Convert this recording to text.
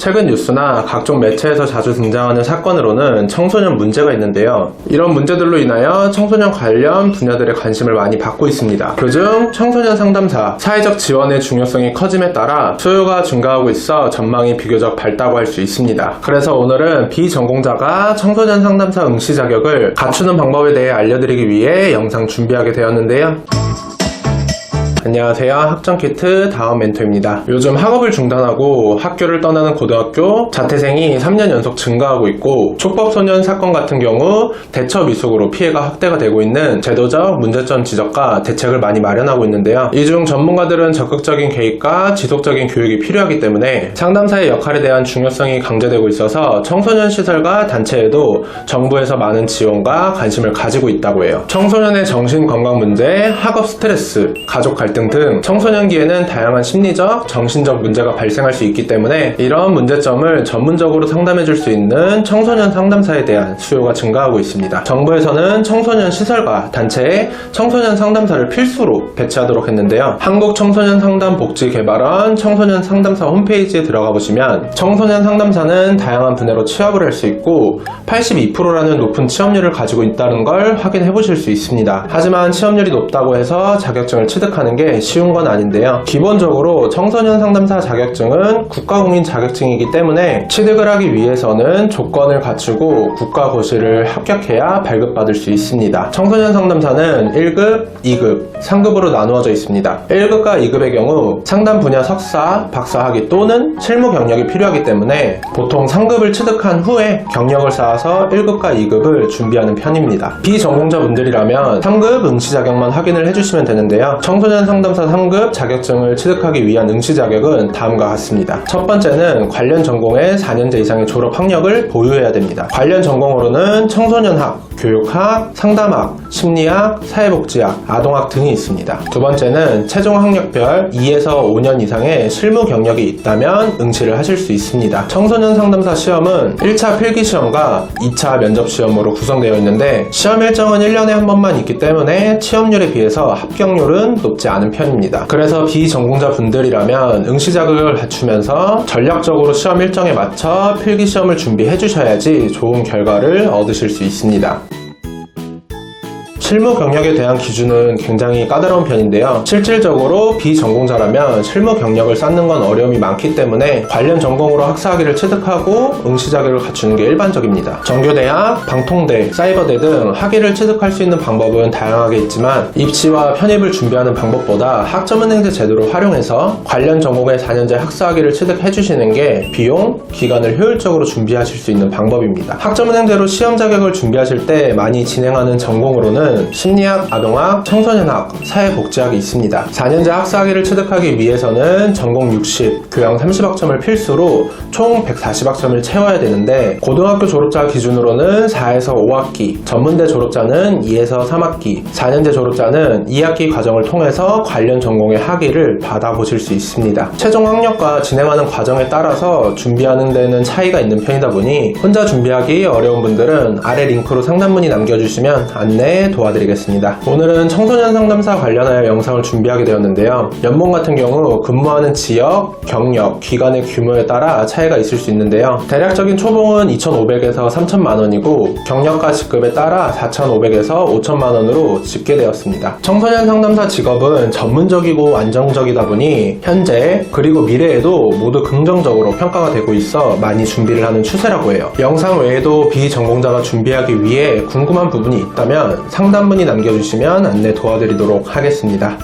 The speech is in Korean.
최근 뉴스나 각종 매체에서 자주 등장하는 사건으로는 청소년 문제가 있는데요. 이런 문제들로 인하여 청소년 관련 분야들의 관심을 많이 받고 있습니다. 그중 청소년 상담사, 사회적 지원의 중요성이 커짐에 따라 수요가 증가하고 있어 전망이 비교적 밝다고 할 수 있습니다. 그래서 오늘은 비전공자가 청소년 상담사 응시 자격을 갖추는 방법에 대해 알려드리기 위해 영상 준비하게 되었는데요. 안녕하세요. 학점키트 다음 멘토입니다. 요즘 학업을 중단하고 학교를 떠나는 고등학교 자퇴생이 3년 연속 증가하고 있고, 촉법소년 사건 같은 경우 대처 미숙으로 피해가 확대가 되고 있는 제도적 문제점 지적과 대책을 많이 마련하고 있는데요. 이 중 전문가들은 적극적인 개입과 지속적인 교육이 필요하기 때문에 상담사의 역할에 대한 중요성이 강조되고 있어서 청소년 시설과 단체에도 정부에서 많은 지원과 관심을 가지고 있다고 해요. 청소년의 정신건강 문제, 학업 스트레스, 가족 갈등 등 청소년기에는 다양한 심리적, 정신적 문제가 발생할 수 있기 때문에 이런 문제점을 전문적으로 상담해 줄 수 있는 청소년 상담사에 대한 수요가 증가하고 있습니다. 정부에서는 청소년 시설과 단체에 청소년 상담사를 필수로 배치하도록 했는데요. 한국청소년상담복지개발원 청소년 상담사 홈페이지에 들어가 보시면 청소년 상담사는 다양한 분야로 취업을 할 수 있고 82%라는 높은 취업률을 가지고 있다는 걸 확인해 보실 수 있습니다. 하지만 취업률이 높다고 해서 자격증을 취득하는 게 쉬운 건 아닌데요. 기본적으로 청소년 상담사 자격증은 국가공인 자격증이기 때문에 취득을 하기 위해서는 조건을 갖추고 국가고시를 합격해야 발급받을 수 있습니다. 청소년 상담사는 1급, 2급, 3급으로 나누어져 있습니다. 1급과 2급의 경우 상담 분야 석사, 박사 학위 또는 실무 경력이 필요하기 때문에 보통 3급을 취득한 후에 경력을 쌓아서 1급과 2급을 준비하는 편입니다. 비전공자분들이라면 3급 응시 자격만 확인을 해주시면 되는데요. 청소년 상담사 3급 자격증을 취득하기 위한 응시 자격은 다음과 같습니다. 첫 번째는 관련 전공의 4년제 이상의 졸업 학력을 보유해야 됩니다. 관련 전공으로는 청소년학, 교육학, 상담학, 심리학, 사회복지학, 아동학 등이 있습니다. 두 번째는 최종 학력별 2에서 5년 이상의 실무 경력이 있다면 응시를 하실 수 있습니다. 청소년 상담사 시험은 1차 필기시험과 2차 면접시험으로 구성되어 있는데 시험 일정은 1년에 한 번만 있기 때문에 취업률에 비해서 합격률은 높지 않은 편입니다. 그래서 비전공자 분들이라면 응시 자격을 갖추면서 전략적으로 시험 일정에 맞춰 필기시험을 준비해 주셔야지 좋은 결과를 얻으실 수 있습니다. 실무 경력에 대한 기준은 굉장히 까다로운 편인데요. 실질적으로 비전공자라면 실무 경력을 쌓는 건 어려움이 많기 때문에 관련 전공으로 학사학위를 취득하고 응시 자격을 갖추는 게 일반적입니다. 정교대학, 방통대, 사이버대 등 학위를 취득할 수 있는 방법은 다양하게 있지만 입시와 편입을 준비하는 방법보다 학점은행제 제도를 활용해서 관련 전공의 4년제 학사학위를 취득해 주시는 게 비용, 기간을 효율적으로 준비하실 수 있는 방법입니다. 학점은행제로 시험 자격을 준비하실 때 많이 진행하는 전공으로는 심리학, 아동학, 청소년학, 사회복지학이 있습니다. 4년제 학사학위를 취득하기 위해서는 전공 60, 교양 30학점을 필수로 총 140학점을 채워야 되는데 고등학교 졸업자 기준으로는 4에서 5학기, 전문대 졸업자는 2에서 3학기, 4년제 졸업자는 2학기 과정을 통해서 관련 전공의 학위를 받아보실 수 있습니다. 최종 학력과 진행하는 과정에 따라서 준비하는 데는 차이가 있는 편이다 보니 혼자 준비하기 어려운 분들은 아래 링크로 상담 문의 남겨주시면 안내 도와드리겠습니다. 오늘은 청소년 상담사 관련하여 영상을 준비하게 되었는데요. 연봉 같은 경우 근무하는 지역, 경력, 기관의 규모에 따라 차이가 있을 수 있는데요. 대략적인 초봉은 2,500에서 3,000만원이고 경력과 직급에 따라 4,500에서 5,000만원으로 집계되었습니다. 청소년 상담사 직업은 전문적이고 안정적이다 보니 현재 그리고 미래에도 모두 긍정적으로 평가가 되고 있어 많이 준비를 하는 추세라고 해요. 영상 외에도 비전공자가 준비하기 위해 궁금한 부분이 있다면 상담 문의 남겨주시면 안내 도와드리도록 하겠습니다.